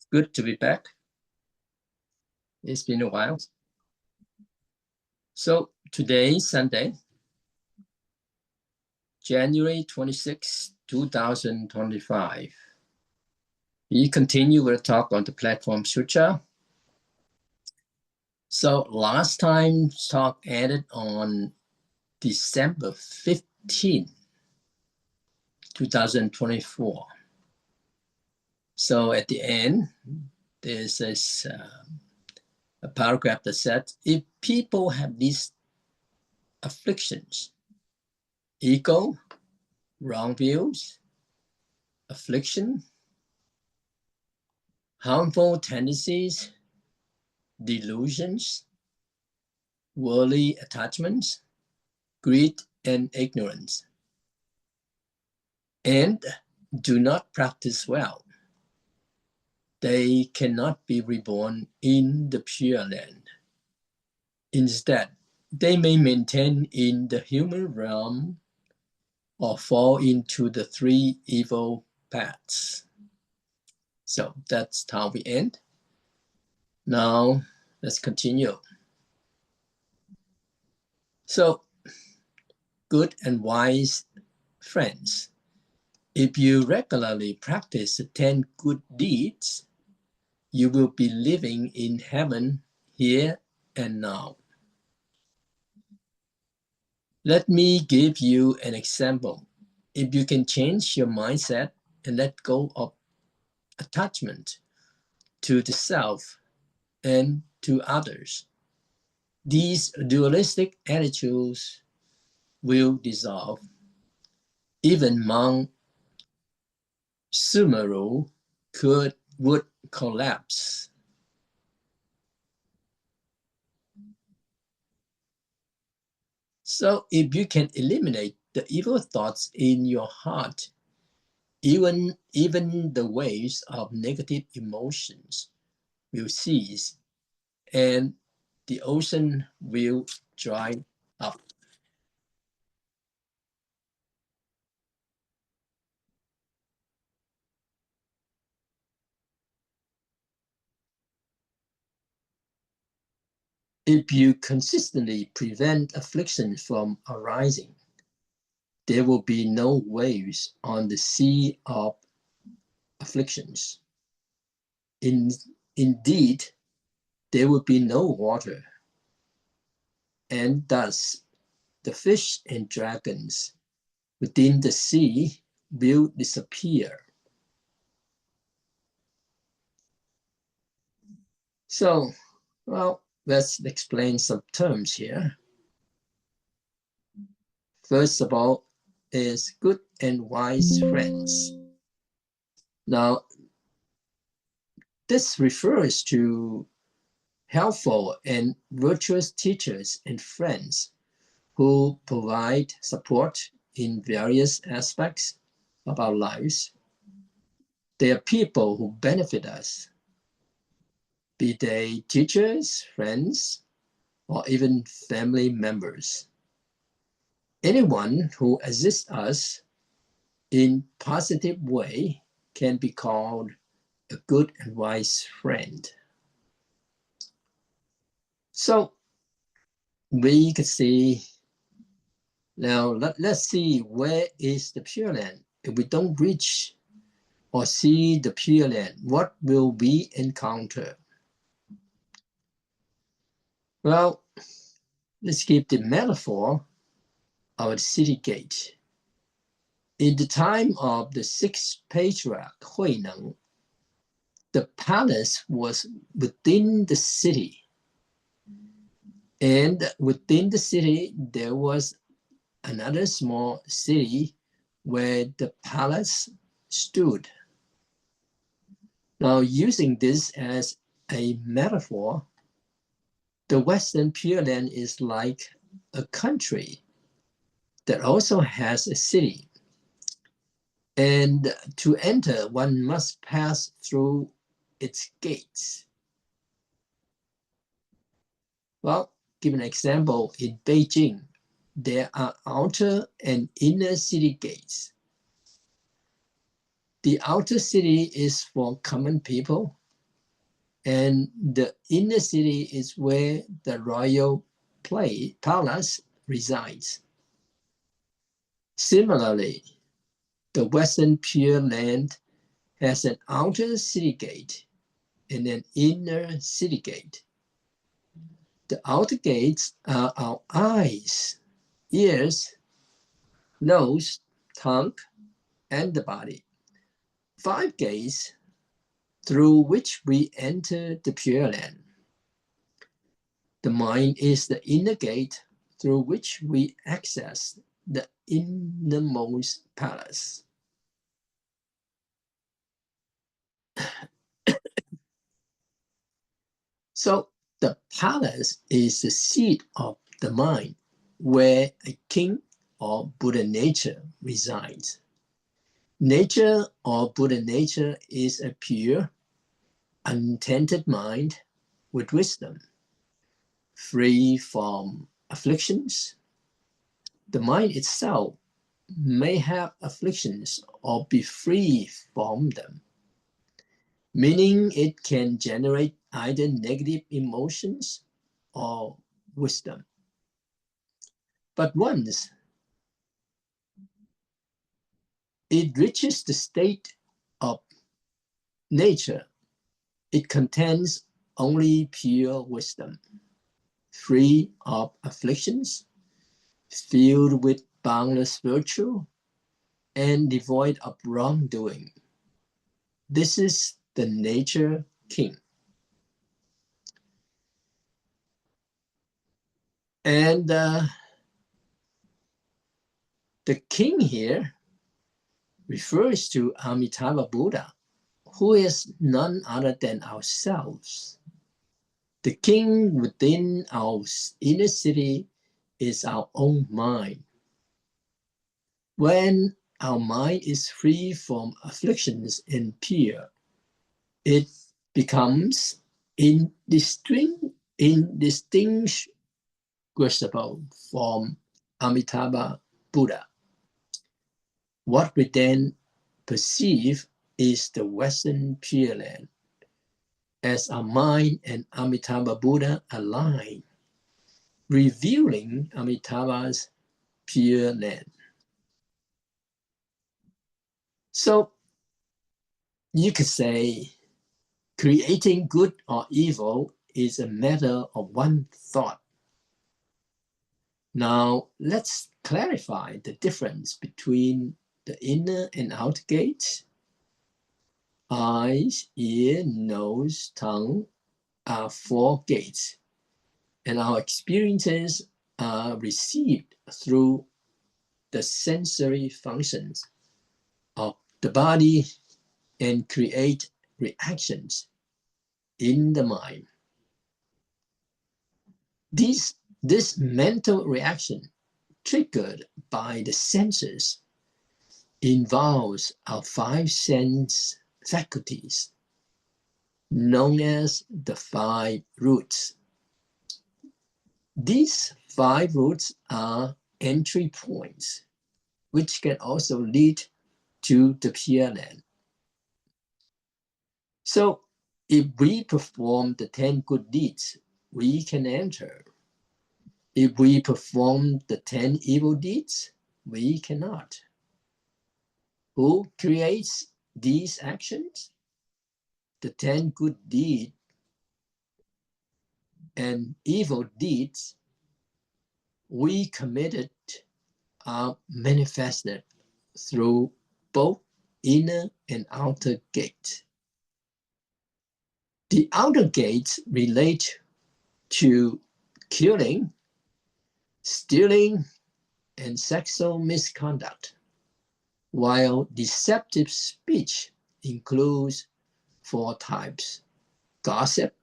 Good to be back. It's been a while. So today, Sunday, January 26, 2025. We continue with a talk on the platform Sutra. So last time talk ended on December 15, 2024. So at the end, there's this a paragraph that said, if people have these afflictions, ego, wrong views, affliction, harmful tendencies, delusions, worldly attachments, greed, and ignorance, and do not practice well, they cannot be reborn in the Pure Land. Instead, they may maintain in the human realm or fall into the three evil paths. So that's how we end. Now, let's continue. So, good and wise friends, if you regularly practice the 10 good deeds, you will be living in heaven here and now. Let me give you an example. If you can change your mindset and let go of attachment to the self and to others, these dualistic attitudes will dissolve. Even Mount Sumeru would collapse. So if you can eliminate the evil thoughts in your heart, even the waves of negative emotions will cease and the ocean will dry up. If you consistently prevent affliction from arising, there will be no waves on the sea of afflictions. Indeed, there will be no water, and thus the fish and dragons within the sea will disappear. So, well, let's explain some terms here. First of all, is good and wise friends. Now, this refers to helpful and virtuous teachers and friends who provide support in various aspects of our lives. They are people who benefit us, be they teachers, friends, or even family members. Anyone who assists us in positive way can be called a good and wise friend. So we can see, now let's see where is the Pure Land. If we don't reach or see the Pure Land, what will we encounter? Well, let's give the metaphor of a city gate. In the time of the sixth patriarch, Huineng, the palace was within the city. And within the city, there was another small city where the palace stood. Now, using this as a metaphor, the Western Pure Land is like a country that also has a city. And to enter, one must pass through its gates. Well, give an example, in Beijing, there are outer and inner city gates. The outer city is for common people, And the inner city is where the royal palace resides. Similarly, the Western Pure Land has an outer city gate and an inner city gate. The outer gates are our eyes, ears, nose, tongue, and the body. 5 gates through which we enter the Pure Land. The mind is the inner gate through which we access the innermost palace. So the palace is the seat of the mind, where a king or Buddha nature resides. Nature or Buddha nature is a pure, untainted mind with wisdom, free from afflictions. The mind itself may have afflictions or be free from them, meaning it can generate either negative emotions or wisdom. But once it reaches the state of nature, it contains only pure wisdom, free of afflictions, filled with boundless virtue, and devoid of wrongdoing. This is the nature king. And the king here refers to Amitabha Buddha, who is none other than ourselves. The king within our inner city is our own mind. When our mind is free from afflictions and pure, it becomes indistinguishable from Amitabha Buddha. What we then perceive is the Western Pure Land, as our mind and Amitabha Buddha align, revealing Amitabha's Pure Land. So you could say creating good or evil is a matter of one thought. Now let's clarify the difference between the inner and outer gates. Eyes, ear, nose, tongue are 4 gates, and our experiences are received through the sensory functions of the body and create reactions in the mind. This mental reaction, triggered by the senses, involves our 5 sense faculties, known as the 5 roots. These 5 roots are entry points, which can also lead to the Pure Land. So if we perform the 10 good deeds, we can enter. If we perform the 10 evil deeds, we cannot. Who creates these actions? The 10 good deeds and evil deeds we committed are manifested through both inner and outer gates. The outer gates relate to killing, stealing, and sexual misconduct, while deceptive speech includes 4 types: gossip,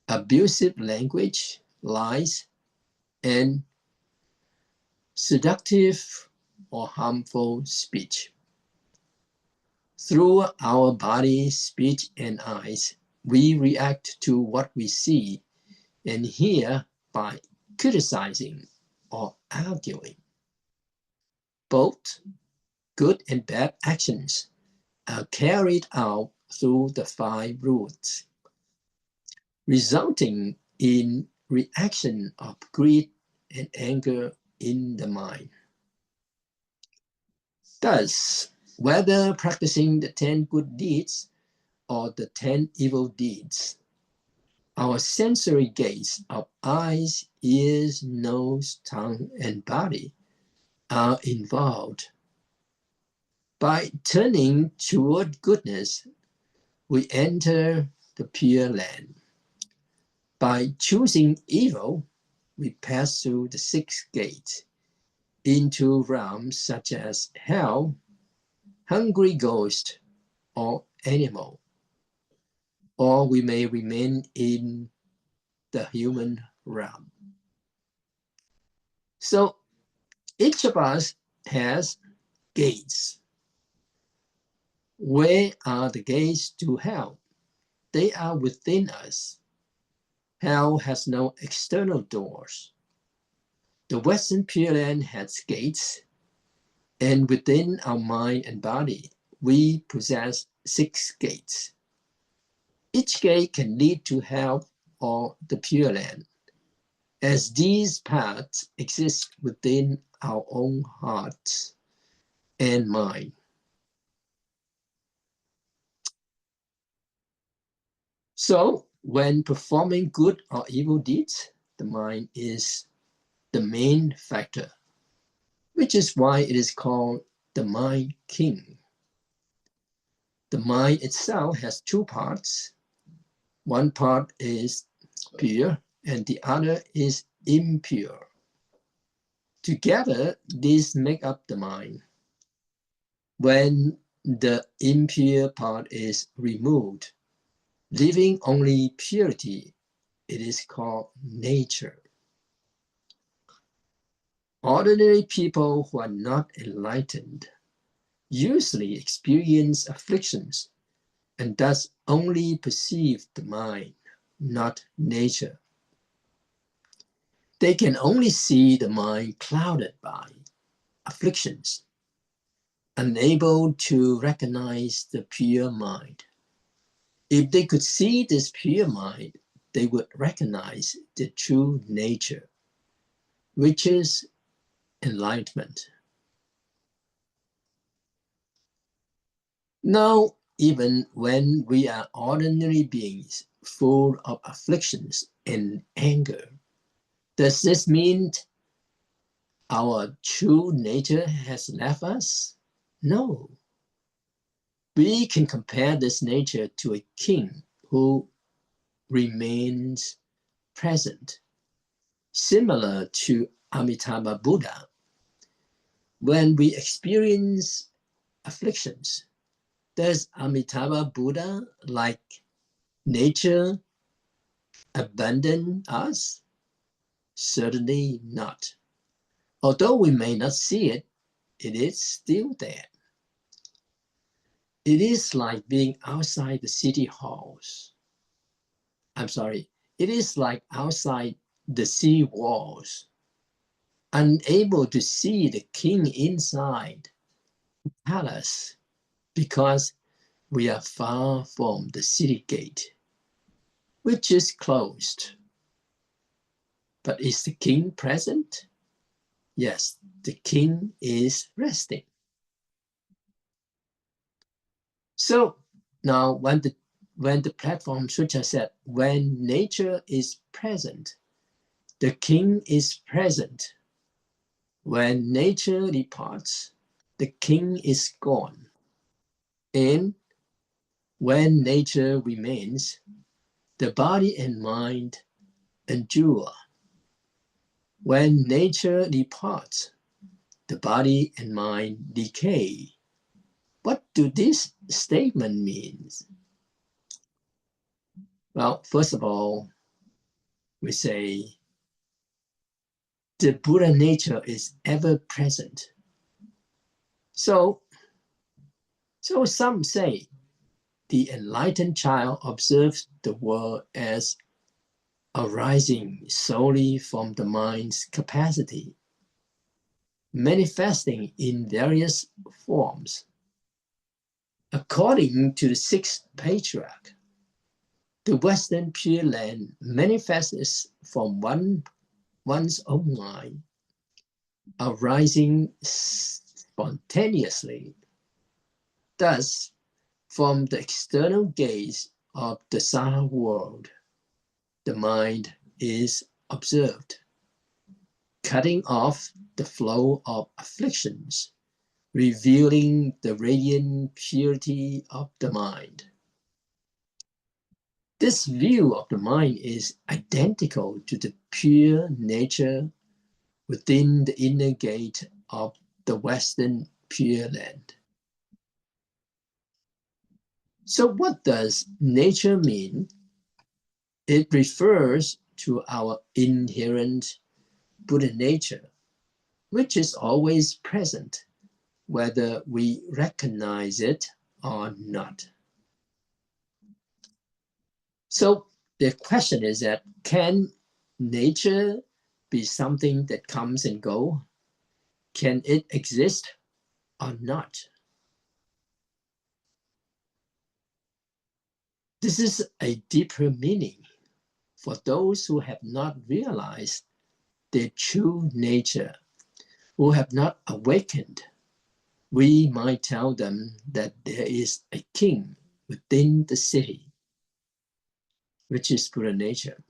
abusive language, lies, and seductive or harmful speech. Through our body, speech, and eyes, we react to what we see and hear by criticizing or arguing. Both good and bad actions are carried out through the 5 roots. resulting in reaction of greed and anger in the mind. Thus, whether practicing the 10 good deeds or the 10 evil deeds, our sensory gaze of eyes, ears, nose, tongue, and body are involved. By turning toward goodness, we enter the Pure Land. By choosing evil, we pass through the 6 gates into realms such as hell, hungry ghost, or animal, or we may remain in the human realm. So each of us has gates. Where are the gates to hell? They are within us. Hell has no external doors. The Western Pure Land has gates, and within our mind and body, we possess 6 gates. Each gate can lead to hell or the Pure Land, as these paths exist within our own hearts and mind. So, when performing good or evil deeds, the mind is the main factor, which is why it is called the mind king. The mind itself has 2 parts. One part is pure and the other is impure. Together, these make up the mind. When the impure part is removed, leaving only purity, it is called nature. Ordinary people who are not enlightened usually experience afflictions and thus only perceive the mind, not nature. They can only see the mind clouded by afflictions, unable to recognize the pure mind. If they could see this pure mind, they would recognize the true nature, which is enlightenment. Now, even when we are ordinary beings full of afflictions and anger, does this mean our true nature has left us? No. We can compare this nature to a king who remains present, similar to Amitabha Buddha. When we experience afflictions, does Amitabha Buddha, like nature, abandon us? Certainly not. Although we may not see it, it is still there. It is like being outside the city halls. It is like outside the city walls, unable to see the king inside the palace because we are far from the city gate, which is closed. But is the king present? Yes, the king is resting. So now when the platform Sutra said, when nature is present, the king is present. When nature departs, the king is gone. And when nature remains, the body and mind endure. When nature departs, the body and mind decay. What do this statement mean? Well, first of all, we say the Buddha nature is ever present. So some say the enlightened child observes the world as arising solely from the mind's capacity, manifesting in various forms. According to the 6th patriarch, The Western Pure Land manifests from one's own mind, arising spontaneously. Thus, from the external gaze of the Saha world, the mind is observed, cutting off the flow of afflictions, revealing the radiant purity of the mind. This view of the mind is identical to the pure nature within the inner gate of the Western Pure Land. So what does nature mean? It refers to our inherent Buddha nature, which is always present, whether we recognize it or not. So the question is that, can nature be something that comes and goes? Can it exist or not? This is a deeper meaning for those who have not realized their true nature, who have not awakened. We might tell them that there is a king within the city, which is Buddha nature,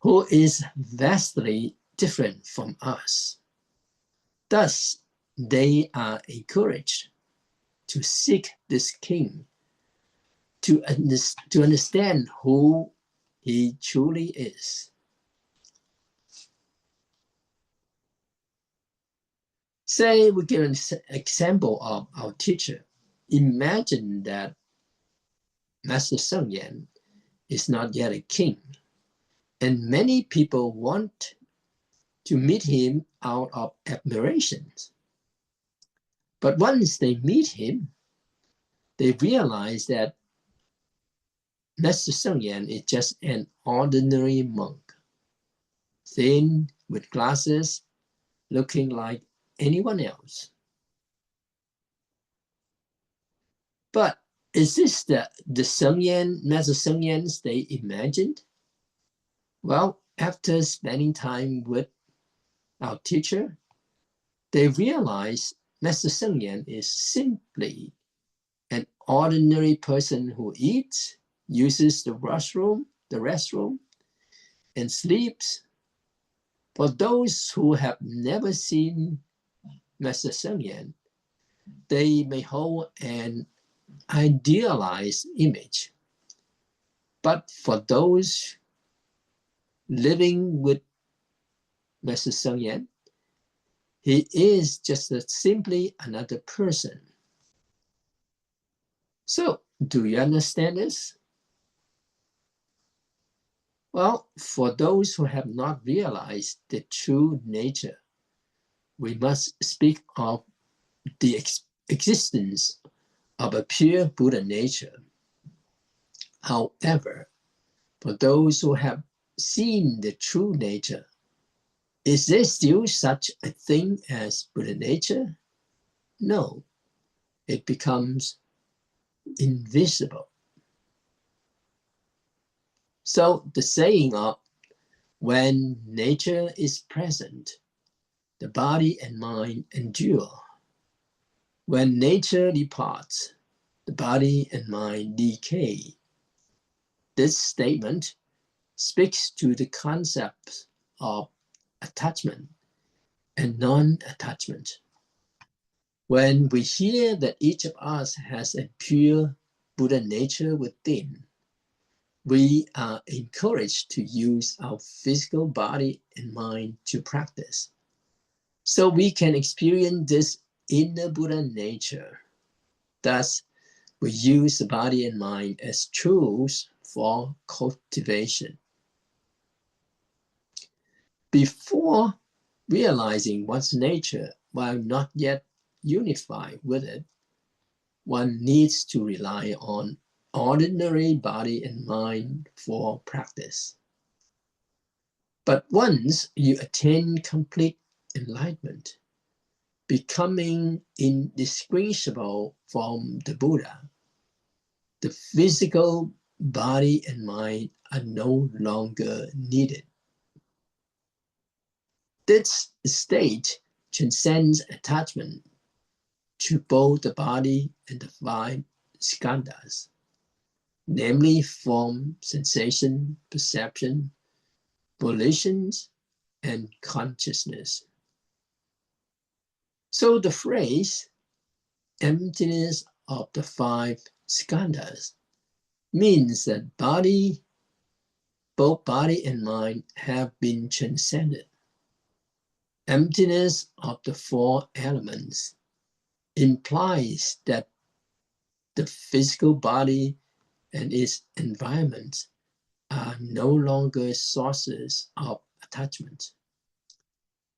who is vastly different from us. Thus, they are encouraged to seek this king, to understand who he truly is. Say we give an example of our teacher. Imagine that Master Sun Yan is not yet a king, and many people want to meet him out of admiration. But once they meet him, they realize that Master Sun Yan is just an ordinary monk, thin, with glasses, looking like anyone else. But is this the Sun Yan, Master Sun Yan they imagined? Well, after spending time with our teacher, they realize Master Sun Yan is simply an ordinary person who eats, uses the restroom, and sleeps. For those who have never seen Master Sun Yan, they may hold an idealized image. But for those living with Master Sun Yan, he is just simply another person. So, do you understand this? Well, for those who have not realized the true nature, we must speak of the existence of a pure Buddha nature. However, for those who have seen the true nature, is there still such a thing as Buddha nature? No, it becomes invisible. So the saying of, when nature is present, the body and mind endure. When nature departs, the body and mind decay. This statement speaks to the concepts of attachment and non-attachment. When we hear that each of us has a pure Buddha nature within, we are encouraged to use our physical body and mind to practice, so we can experience this inner Buddha nature. Thus, we use the body and mind as tools for cultivation. Before realizing one's nature, while not yet unified with it, one needs to rely on ordinary body and mind for practice. But once you attain complete enlightenment, becoming indistinguishable from the Buddha, the physical body and mind are no longer needed. This state transcends attachment to both the body and the five skandhas, namely form, sensation, perception, volitions, and consciousness. So the phrase emptiness of the five skandhas means that both body and mind have been transcended. Emptiness of the four elements implies that the physical body and its environment are no longer sources of attachment.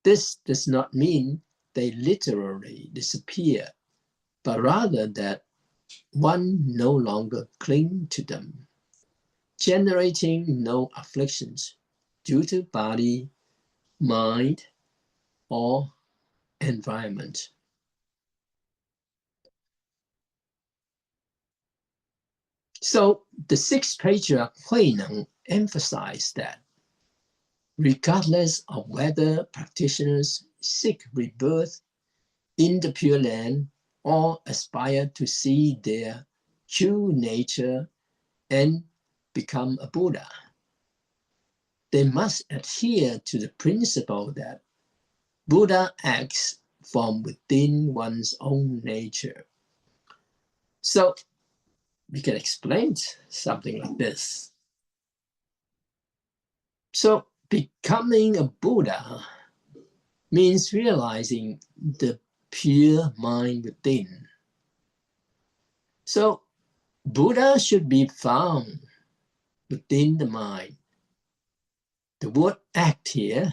This does not mean they literally disappear, but rather that one no longer clings to them, generating no afflictions due to body, mind, or environment. So the sixth patriarch Huineng emphasized that regardless of whether practitioners seek rebirth in the Pure Land or aspire to see their true nature and become a Buddha, they must adhere to the principle that Buddha acts from within one's own nature. So we can explain something like this. So becoming a Buddha means realizing the pure mind within. So Buddha should be found within the mind. The word act here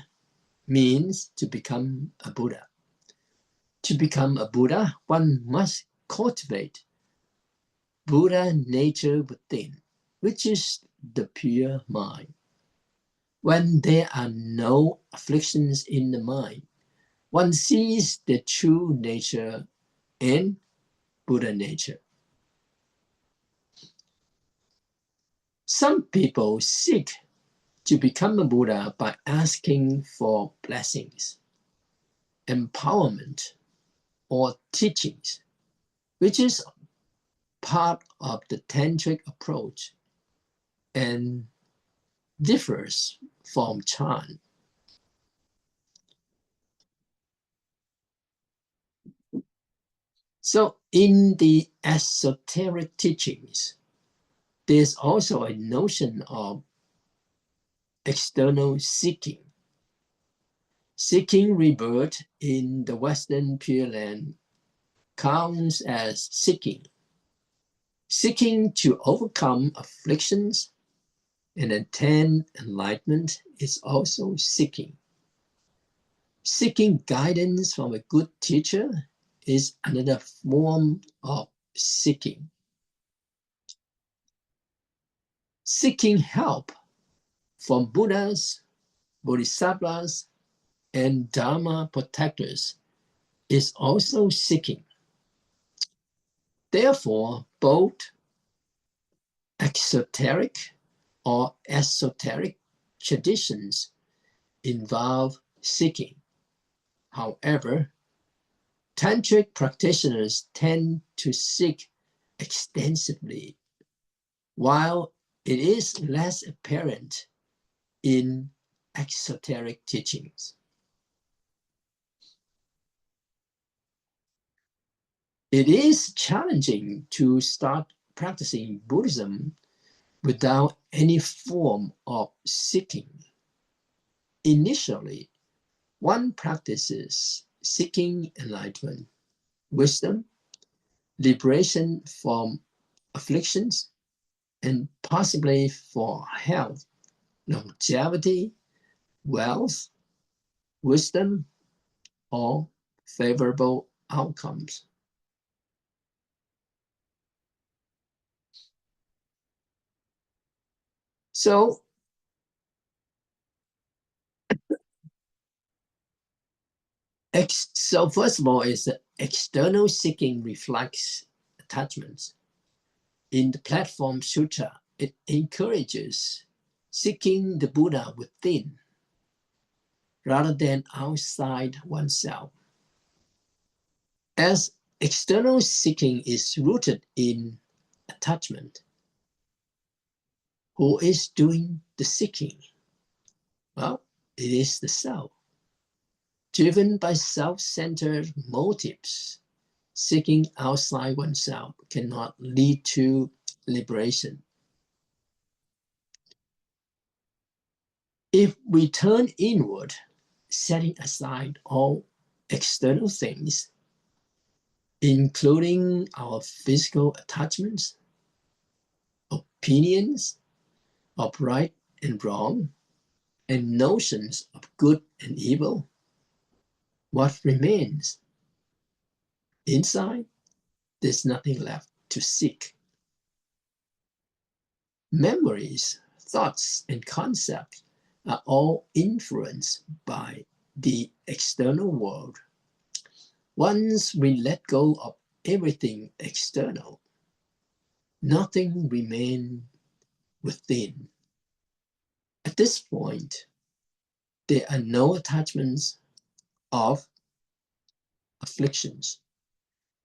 means to become a Buddha. To become a Buddha, one must cultivate Buddha nature within, which is the pure mind. When there are no afflictions in the mind, one sees the true nature and Buddha nature. Some people seek to become a Buddha by asking for blessings, empowerment, or teachings, which is part of the tantric approach and differs from Chan. So in the esoteric teachings, there's also a notion of external seeking. Seeking rebirth in the Western Pure Land counts as seeking. Seeking to overcome afflictions and attain enlightenment is also seeking. Seeking guidance from a good teacher is another form of seeking. Seeking help from Buddhas, Bodhisattvas, and Dharma protectors is also seeking. Therefore, both exoteric or esoteric traditions involve seeking. However, tantric practitioners tend to seek extensively, while it is less apparent in exoteric teachings. It is challenging to start practicing Buddhism without any form of seeking. Initially, one practices seeking enlightenment, wisdom, liberation from afflictions, and possibly for health, longevity, wealth, wisdom, or favorable outcomes. So first of all, is that external seeking reflects attachments. In the Platform Sutra, it encourages seeking the Buddha within rather than outside oneself. As external seeking is rooted in attachment, who is doing the seeking? Well, it is the self. Driven by self-centered motives, seeking outside oneself cannot lead to liberation. If we turn inward, setting aside all external things, including our physical attachments, opinions of right and wrong, and notions of good and evil, what remains? Inside, there's nothing left to seek. Memories, thoughts, and concepts are all influenced by the external world. Once we let go of everything external, nothing remains within. At this point, there are no attachments of afflictions,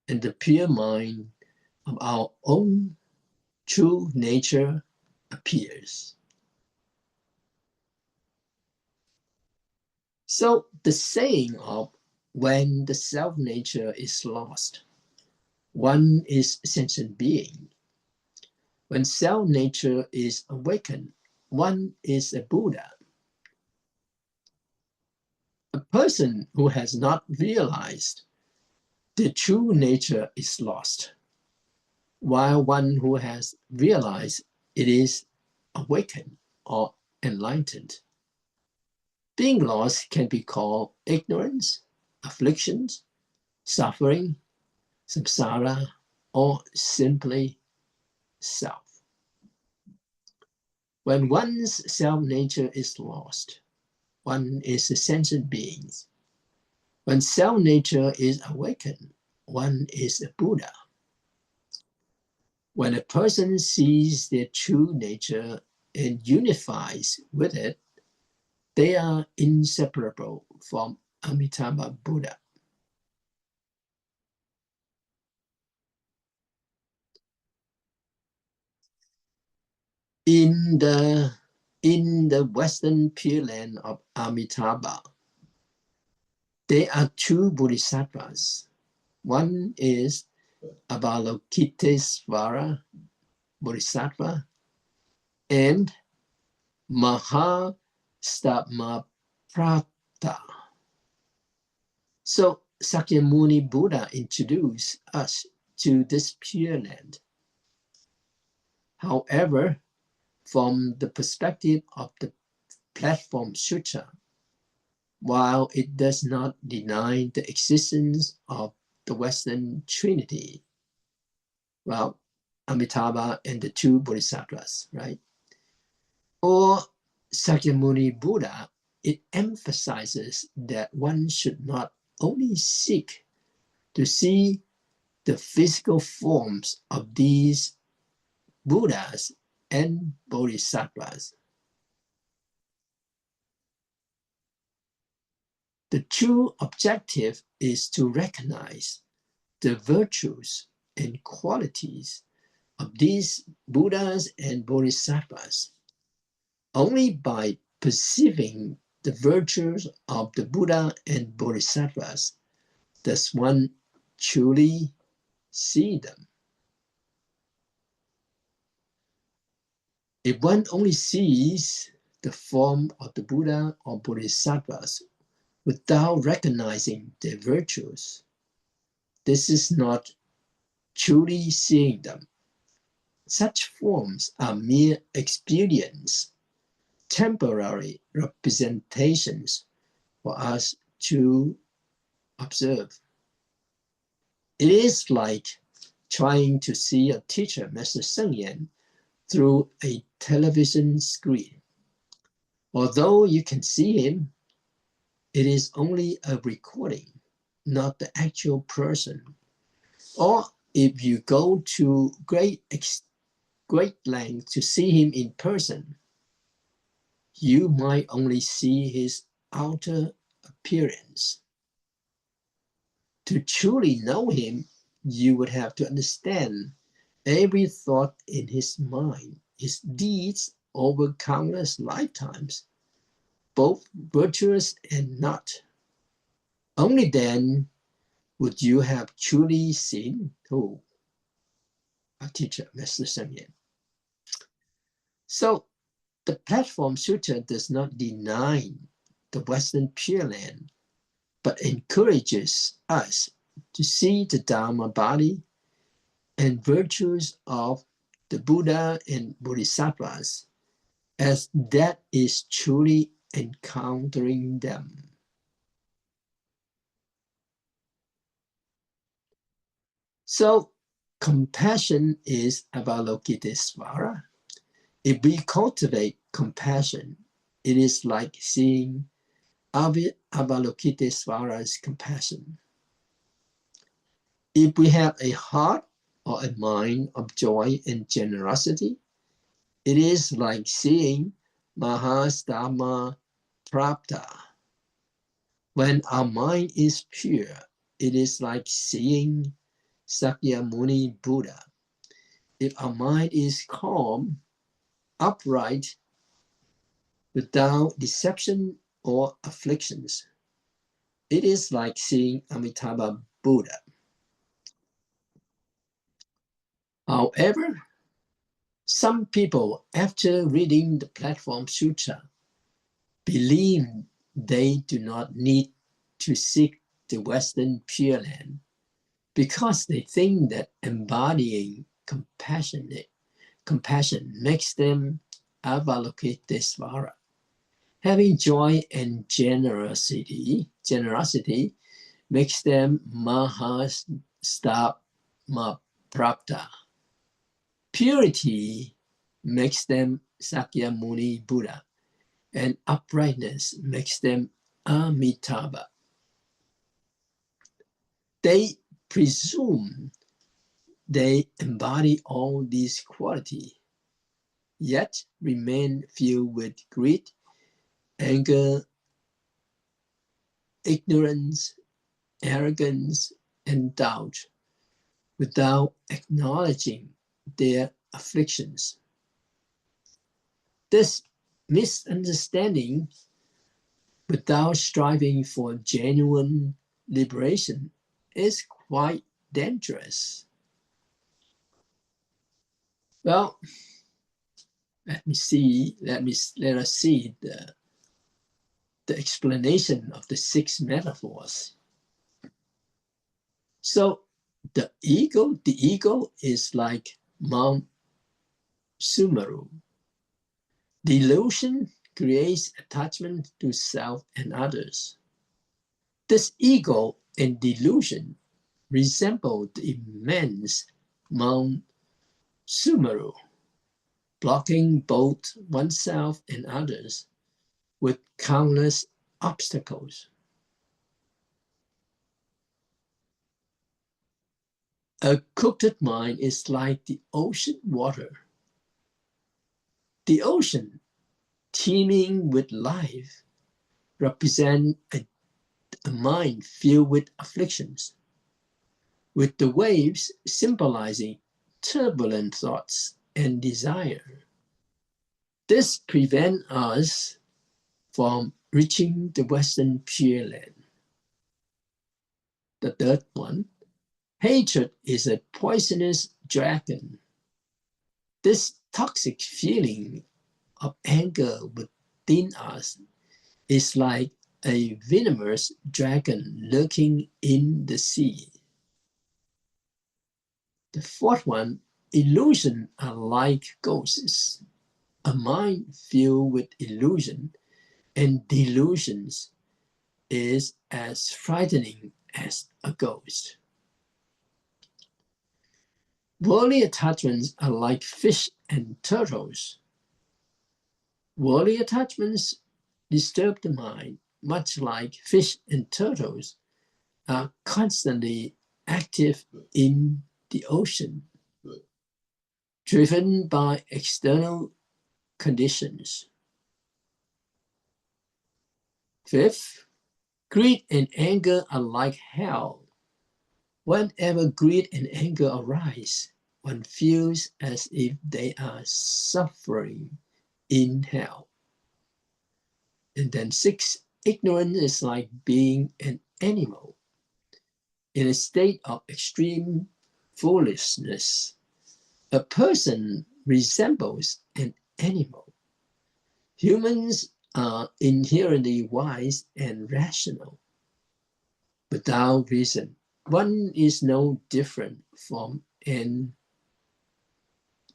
and the pure mind of our own true nature appears. So the saying of when the self-nature is lost, one is sentient being. When self-nature is awakened, one is a Buddha. A person who has not realized the true nature is lost, while one who has realized it is awakened or enlightened. Being lost can be called ignorance, afflictions, suffering, samsara, or simply self. When one's self-nature is lost, one is a sentient being. When self-nature is awakened, one is a Buddha. When a person sees their true nature and unifies with it, they are inseparable from Amitabha Buddha. In the Western Pure Land of Amitabha, there are two bodhisattvas. One is Avalokitesvara Bodhisattva and Mahastamaprata. So Sakyamuni Buddha introduced us to this Pure Land. However, from the perspective of the Platform Sutra, while it does not deny the existence of the Western Trinity, well, Amitabha and the two Bodhisattvas, right? Or Sakyamuni Buddha, it emphasizes that one should not only seek to see the physical forms of these Buddhas and Bodhisattvas. The true objective is to recognize the virtues and qualities of these Buddhas and Bodhisattvas. Only by perceiving the virtues of the Buddha and Bodhisattvas does one truly see them. If one only sees the form of the Buddha or Bodhisattvas without recognizing their virtues, this is not truly seeing them. Such forms are mere experience, temporary representations for us to observe. It is like trying to see a teacher, Master Sheng Yan, through a television screen. Although you can see him, it is only a recording, not the actual person. Or if you go to great great length to see him in person, you might only see his outer appearance. To truly know him, you would have to understand every thought in his mind, his deeds over countless lifetimes, both virtuous and not. Only then would you have truly seen who? Our teacher, Master Sheng Yen. So the Platform Sutra does not deny the Western Pure Land, but encourages us to see the Dharma body and virtues of the Buddha and Bodhisattvas as that is truly encountering them. So compassion is Avalokitesvara. If we cultivate compassion, it is like seeing Avalokitesvara's compassion. If we have a heart or a mind of joy and generosity, it is like seeing Mahastama Prapta. When our mind is pure, it is like seeing Sakyamuni Buddha. If our mind is calm, upright, without deception or afflictions, it is like seeing Amitabha Buddha. However, some people, after reading the Platform Sutra, believe they do not need to seek the Western Pure Land because they think that embodying compassion makes them Avalokitesvara. Having joy and generosity makes them Mahastamaprapta. Purity makes them Sakyamuni Buddha, and uprightness makes them Amitabha. They presume they embody all these qualities, yet remain filled with greed, anger, ignorance, arrogance, and doubt, without acknowledging their afflictions. This misunderstanding, without striving for genuine liberation, is quite dangerous. Well, let us see the explanation of the 6 metaphors. So the ego is like Mount Sumeru. Delusion creates attachment to self and others. This ego and delusion resemble the immense Mount Sumeru, blocking both oneself and others with countless obstacles. A crooked mind is like the ocean water. The ocean, teeming with life, represents a mind filled with afflictions, with the waves symbolizing turbulent thoughts and desire. This prevents us from reaching the Western Pure Land. The third one, hatred is a poisonous dragon. This toxic feeling of anger within us is like a venomous dragon lurking in the sea. The fourth one, illusions are like ghosts. A mind filled with illusion and delusions is as frightening as a ghost. Worldly attachments are like fish and turtles. Worldly attachments disturb the mind, much like fish and turtles are constantly active in the ocean. driven by external conditions. Fifth, greed and anger are like hell. Whenever greed and anger arise, one feels as if they are suffering in hell. And then six, ignorance is like being an animal in a state of extreme foolishness. A person resembles an animal. Humans are inherently wise and rational. Without reason, one is no different from an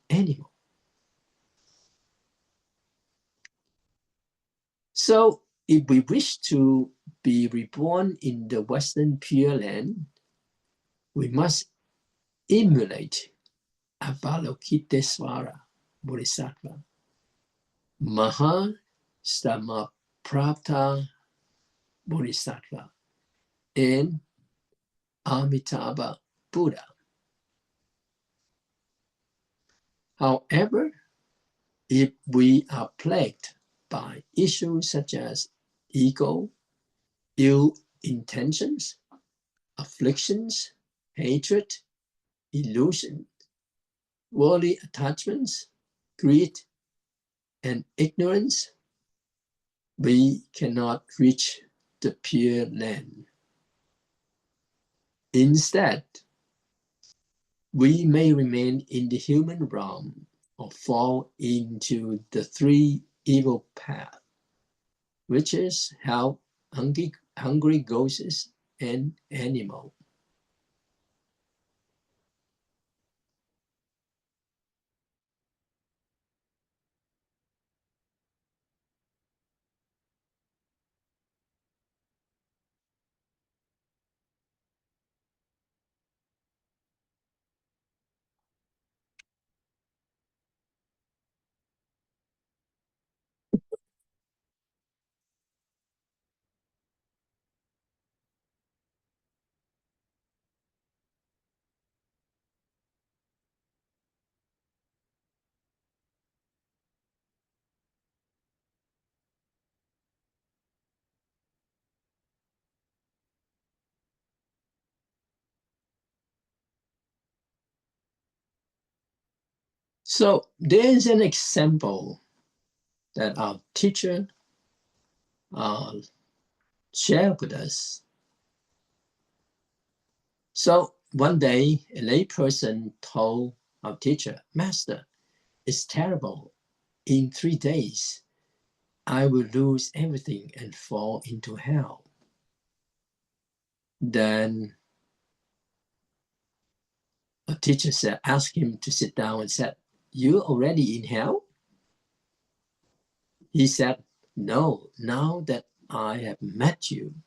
animal. So, if we wish to be reborn in the Western Pure Land, we must emulate Avalokitesvara Bodhisattva, Mahastamaprapta Bodhisattva, and Amitabha Buddha. However, if we are plagued by issues such as ego, ill intentions, afflictions, hatred, illusion, worldly attachments, greed, and ignorance, we cannot reach the Pure Land. Instead, we may remain in the human realm or fall into the three evil paths, which is hell, hungry ghosts, and animal. So there's an example that our teacher shared with us. So one day, a layperson told our teacher, "Master, it's terrible. In 3 days, I will lose everything and fall into hell." Then a teacher said, asked him to sit down and said, "You already in hell?" He said, "No, now that I have met you,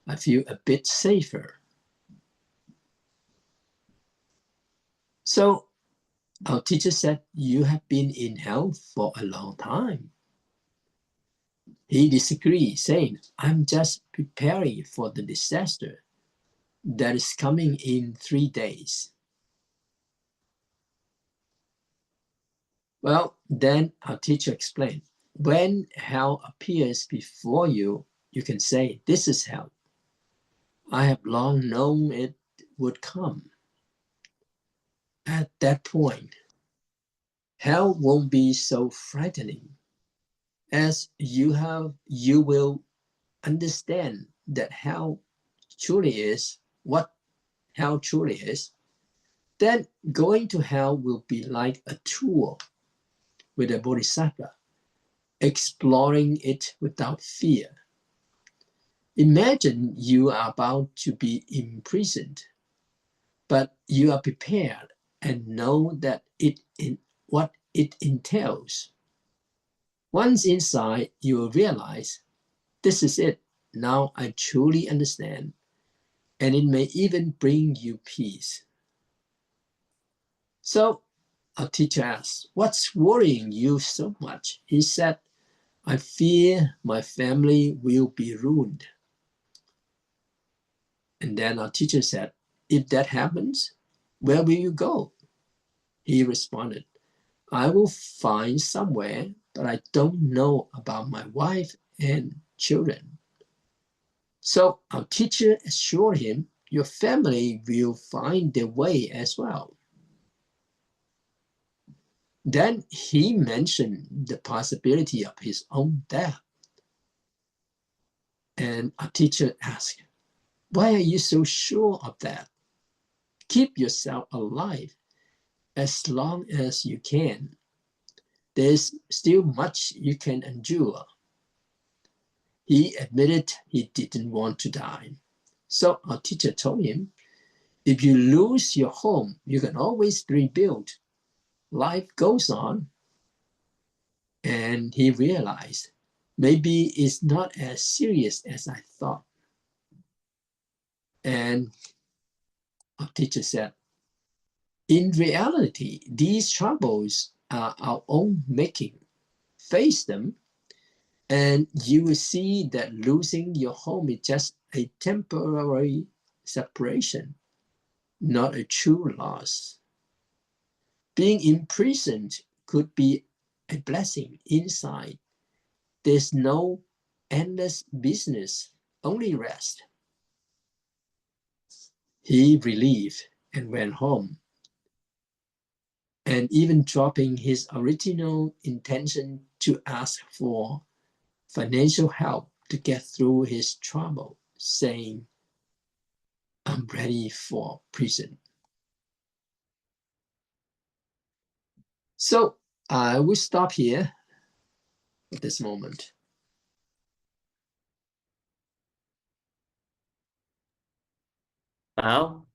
I feel a bit safer." So our teacher said, "You have been in hell for a long time." He disagreed, saying, "I'm just preparing for the disaster that is coming in 3 days." Well, then our teacher explained, when hell appears before you, you can say, "This is hell. I have long known it would come." At that point, hell won't be so frightening, as you will understand that hell truly is what hell truly is. Then going to hell will be like a tour with a bodhisattva, exploring it without fear. Imagine you are about to be imprisoned, but you are prepared and know that what it entails. Once inside, you will realize, this is it. Now I truly understand, and it may even bring you peace. So our teacher asked, "What's worrying you so much?" He said, "I fear my family will be ruined." And then our teacher said, "If that happens, where will you go?" He responded, I will find somewhere, but I don't know about my wife and children. So our teacher assured him, your family will find their way as well. Then he mentioned the possibility of his own death. And our teacher asked, why are you so sure of that? Keep yourself alive as long as you can. There's still much you can endure. He admitted he didn't want to die. So our teacher told him, if you lose your home, you can always rebuild. Life goes on. And he realized, maybe it's not as serious as I thought. And our teacher said, in reality, these troubles are our own making. Face them, and you will see that losing your home is just a temporary separation, not a true loss. Being imprisoned could be a blessing inside. There's no endless business, only rest. He relieved and went home, and even dropping his original intention to ask for financial help to get through his trouble, saying, I'm ready for prison. So I will stop here at this moment. Well,